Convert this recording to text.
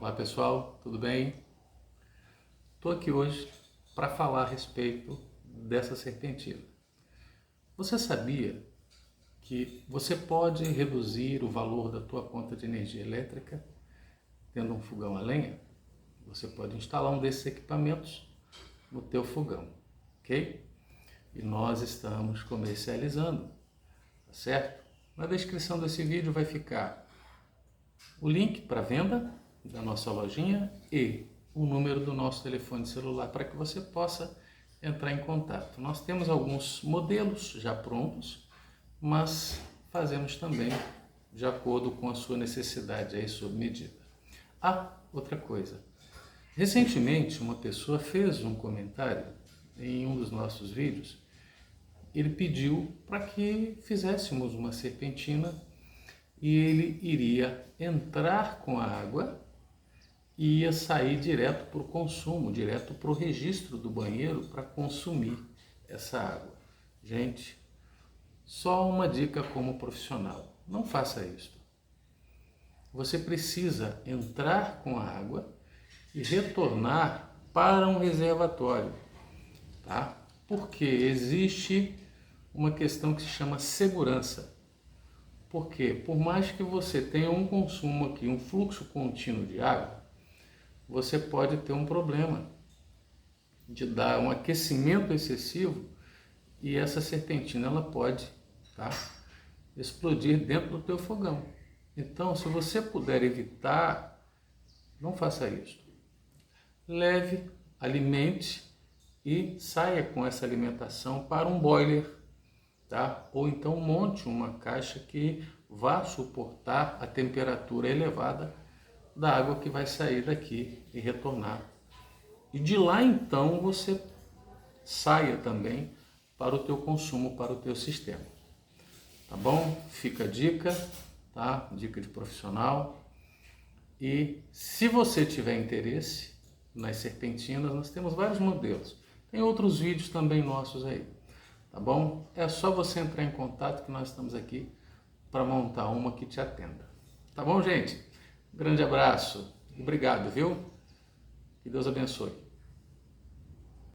Olá pessoal, tudo bem? Estou aqui hoje para falar a respeito dessa serpentina. Você sabia que você pode reduzir o valor da tua conta de energia elétrica tendo um fogão a lenha? Você pode instalar um desses equipamentos no teu fogão, ok? E nós estamos comercializando, tá certo? Na descrição desse vídeo vai ficar o link para venda da nossa lojinha e o número do nosso telefone celular para que você possa entrar em contato. Nós temos alguns modelos já prontos, mas fazemos também de acordo com a sua necessidade aí, sob medida. Outra coisa. Recentemente uma pessoa fez um comentário em um dos nossos vídeos. Ele pediu para que fizéssemos uma serpentina e ele iria entrar com a água e ia sair direto para o consumo, direto para o registro do banheiro para consumir essa água. Gente, só uma dica como profissional, não faça isso. Você precisa entrar com a água e retornar para um reservatório, tá? Porque existe uma questão que se chama segurança. Porque por mais que você tenha um consumo aqui, um fluxo contínuo de água, você pode ter um problema de dar um aquecimento excessivo e essa serpentina ela pode, tá, explodir dentro do teu fogão. Então, se você puder evitar, não faça isso. Leve, alimente e saia com essa alimentação para um boiler, tá? Ou então monte uma caixa que vá suportar a temperatura elevada da água que vai sair daqui e retornar. E de lá então você saia também para o teu consumo, para o teu sistema. Tá bom? Fica a dica, tá? Dica de profissional. E se você tiver interesse nas serpentinas, nós temos vários modelos. Tem outros vídeos também nossos aí, tá bom? É só você entrar em contato que nós estamos aqui para montar uma que te atenda. Tá bom, gente? Grande abraço. Obrigado, viu? Que Deus abençoe.